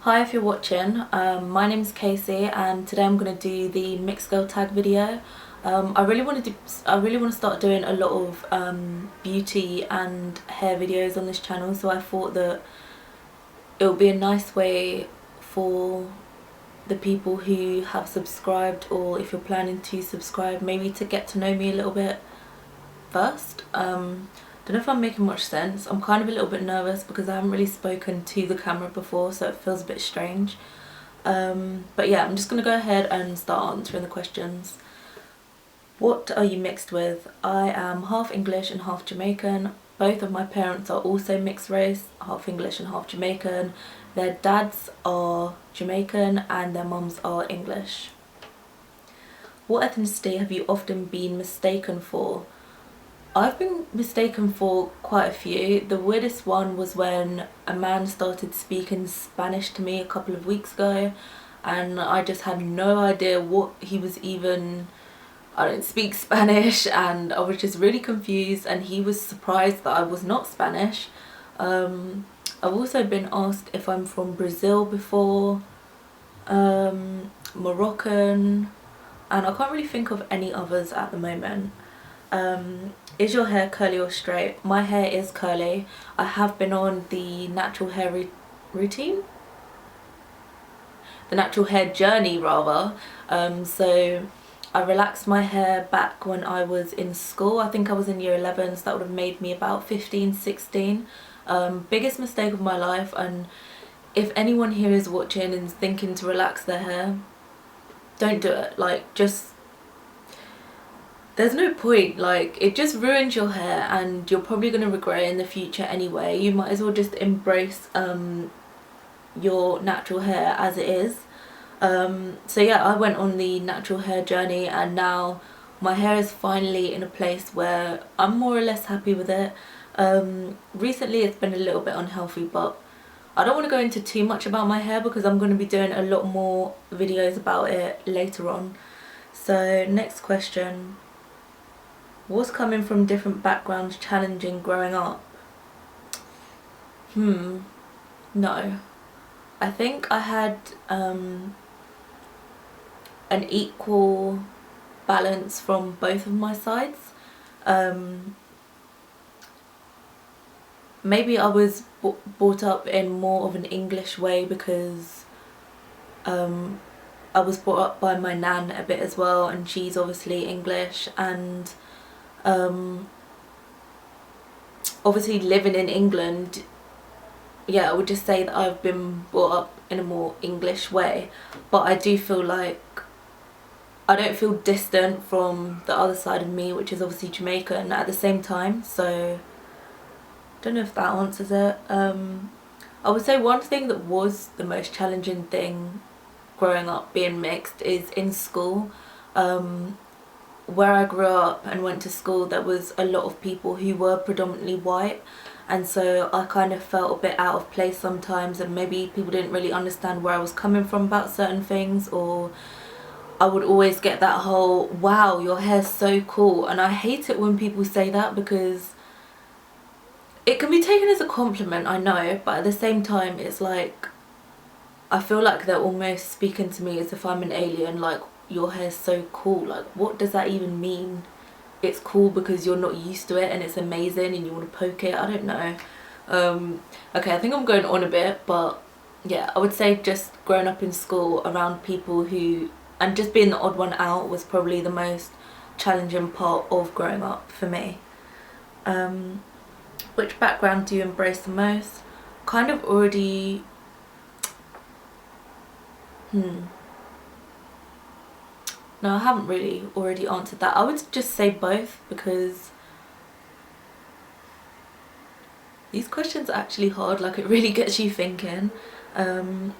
Hi, if you're watching, my name's Casey and today I'm going to do the mixed girl tag video. I really want to start doing a lot of beauty and hair videos on this channel, so I thought that it would be a nice way for the people who have subscribed, or if you're planning to subscribe, maybe to get to know me a little bit first. Don't know if I'm making much sense. I'm kind of a little bit nervous because I haven't really spoken to the camera before, so it feels a bit strange. But yeah, I'm just gonna go ahead and start answering the questions. What are you mixed with? I am half English and half Jamaican. Both of my parents are also mixed race, half English and half Jamaican. Their dads are Jamaican and their mums are English. What ethnicity have you often been mistaken for? I've been mistaken for quite a few. The weirdest one was when a man started speaking Spanish to me a couple of weeks ago, and I just had no idea what he was even... I don't speak Spanish, and I was just really confused, and he was surprised that I was not Spanish. I've also been asked if I'm from Brazil before, Moroccan, and I can't really think of any others at the moment. Is your hair curly or straight? My hair is curly. I have been on the natural hair routine? The natural hair journey rather. So I relaxed my hair back when I was in school. I think I was in year 11, so that would have made me about 15, 16. Biggest mistake of my life, and if anyone here is watching and is thinking to relax their hair, don't do it. Like, just... there's no point. Like, it just ruins your hair and you're probably going to regret it in the future anyway. You might as well just embrace your natural hair as it is. So yeah, I went on the natural hair journey and now my hair is finally in a place where I'm more or less happy with it. Recently it's been a little bit unhealthy, but I don't want to go into too much about my hair because I'm going to be doing a lot more videos about it later on. So next question. Was coming from different backgrounds challenging growing up? No. I think I had an equal balance from both of my sides. Maybe I was brought up in more of an English way because I was brought up by my nan a bit as well, and she's obviously English, and obviously living in England, yeah, I would just say that I've been brought up in a more English way, but I do feel like I don't feel distant from the other side of me, which is obviously Jamaican at the same time. So don't know if that answers it. I would say one thing that was the most challenging thing growing up being mixed is in school. Where I grew up and went to school, there was a lot of people who were predominantly white, and so I kind of felt a bit out of place sometimes, and maybe people didn't really understand where I was coming from about certain things, or I would always get that whole, wow, your hair's so cool, and I hate it when people say that because it can be taken as a compliment, I know, but at the same time it's like, I feel like they're almost speaking to me as if I'm an alien, like, your hair's so cool. Like, what does that even mean? It's cool because you're not used to it and it's amazing and you want to poke it? I don't know. Okay, I think I'm going on a bit, but yeah, I would say just growing up in school around people who, and just being the odd one out was probably the most challenging part of growing up for me. Which background do you embrace the most? Kind of already... No, I haven't really already answered that. I would just say both because these questions are actually hard, like it really gets you thinking. I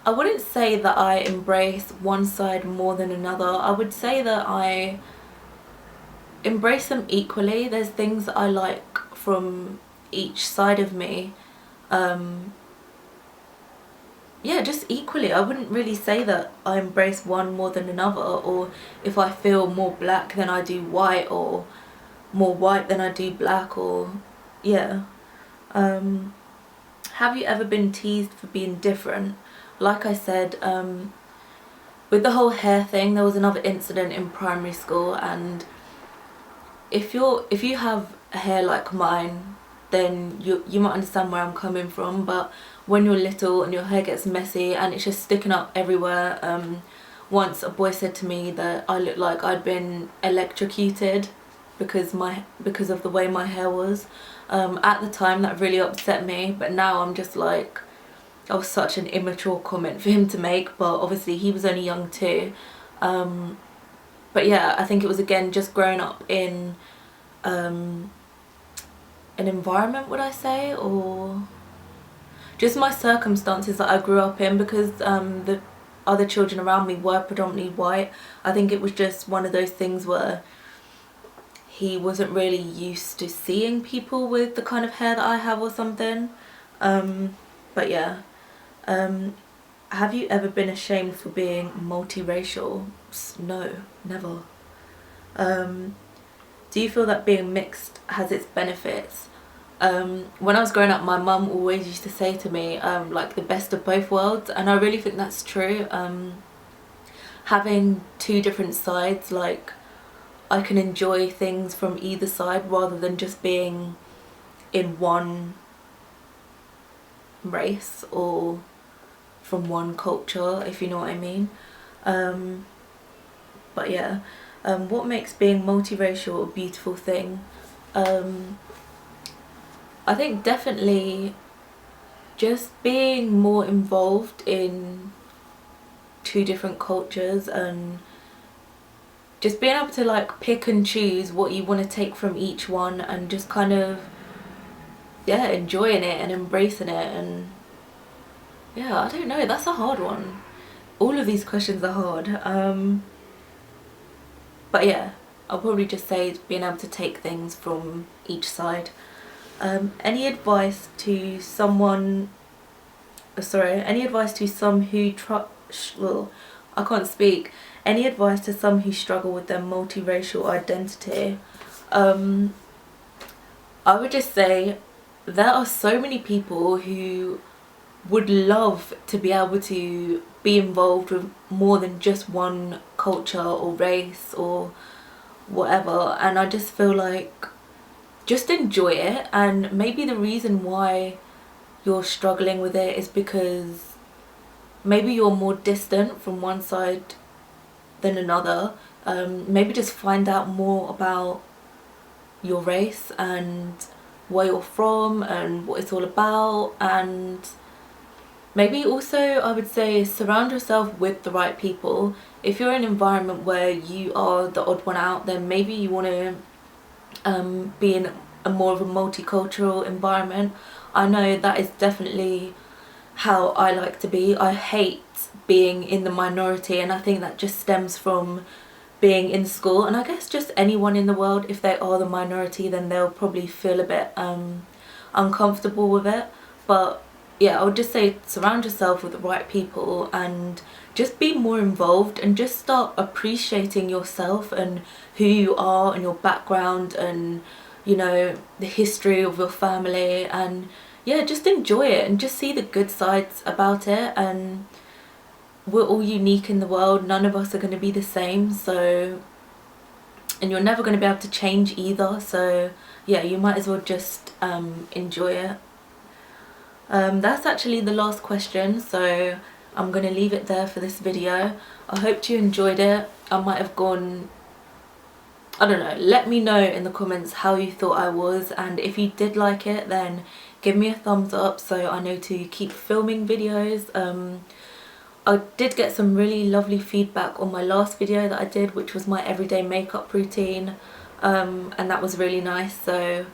wouldn't say that I embrace one side more than another. I would say that I embrace them equally. There's things that I like from each side of me. yeah, just equally. I wouldn't really say that I embrace one more than another, or if I feel more black than I do white, or more white than I do black, or yeah. Have you ever been teased for being different? Like I said, with the whole hair thing, there was another incident in primary school, and if you have hair like mine, then you might understand where I'm coming from. But when you're little and your hair gets messy and it's just sticking up everywhere, once a boy said to me that I looked like I'd been electrocuted because of the way my hair was. At the time that really upset me, but now I'm just like, that was such an immature comment for him to make, but obviously he was only young too. But yeah, I think it was again just growing up in an environment, would I say, or just my circumstances that I grew up in, because the other children around me were predominantly white. I think it was just one of those things where he wasn't really used to seeing people with the kind of hair that I have or something. But yeah. Have you ever been ashamed for being multiracial? No, never. Do you feel that being mixed has its benefits? When I was growing up, my mum always used to say to me, like, the best of both worlds, and I really think that's true. Having two different sides, like, I can enjoy things from either side rather than just being in one race or from one culture, if you know what I mean. But yeah, what makes being multiracial a beautiful thing? I think definitely just being more involved in two different cultures, and just being able to like pick and choose what you want to take from each one, and just kind of, yeah, enjoying it and embracing it. And yeah, I don't know, that's a hard one. All of these questions are hard. But yeah, I'll probably just say being able to take things from each side. Any advice to someone, any advice to some who well, I can't speak. Any advice to some who struggle with their multiracial identity? I would just say there are so many people who would love to be able to be involved with more than just one culture or race or whatever, and I just feel like just enjoy it. And maybe the reason why you're struggling with it is because maybe you're more distant from one side than another. Maybe just find out more about your race and where you're from and what it's all about. And maybe also, I would say, surround yourself with the right people. If you're in an environment where you are the odd one out, then maybe you want to be in a more of a multicultural environment. I know that is definitely how I like to be. I hate being in the minority, and I think that just stems from being in school, and I guess just anyone in the world, if they are the minority, then they'll probably feel a bit uncomfortable with it. But yeah, I would just say surround yourself with the right people and just be more involved, and just start appreciating yourself and who you are and your background and, you know, the history of your family. And yeah, just enjoy it and just see the good sides about it. And we're all unique in the world, none of us are going to be the same, so, and you're never going to be able to change either, so yeah, you might as well just enjoy it. That's actually the last question, so I'm going to leave it there for this video. I hope you enjoyed it. I might have gone, I don't know, let me know in the comments how you thought I was, and if you did like it, then give me a thumbs up so I know to keep filming videos. I did get some really lovely feedback on my last video that I did, which was my everyday makeup routine, and that was really nice. So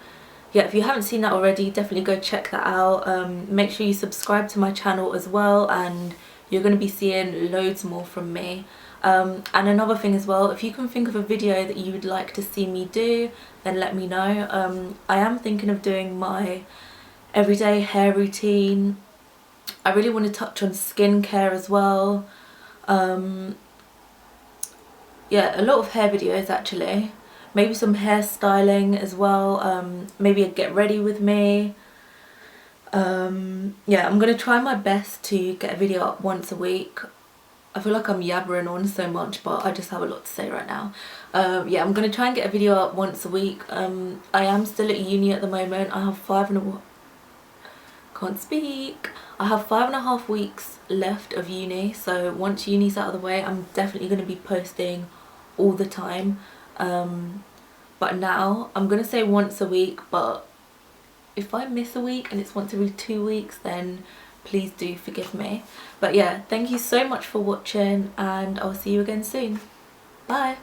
yeah, if you haven't seen that already, definitely go check that out. Make sure you subscribe to my channel as well, and you're going to be seeing loads more from me. And another thing as well, if you can think of a video that you would like to see me do, then let me know. I am thinking of doing my everyday hair routine I really want to touch on skincare as well. Yeah, a lot of hair videos actually. Maybe some hairstyling as well. Maybe a get ready with me. Yeah, I'm gonna try my best to get a video up once a week. I feel like I'm yabbering on so much, but I just have a lot to say right now. Yeah, I'm gonna try and get a video up once a week. I am still at uni at the moment. I have can't speak. I have 5.5 weeks left of uni, so once uni's out of the way, I'm definitely gonna be posting all the time. But now I'm gonna say once a week, but if I miss a week and it's once every 2 weeks, then please do forgive me. But yeah, thank you so much for watching, and I'll see you again soon. Bye.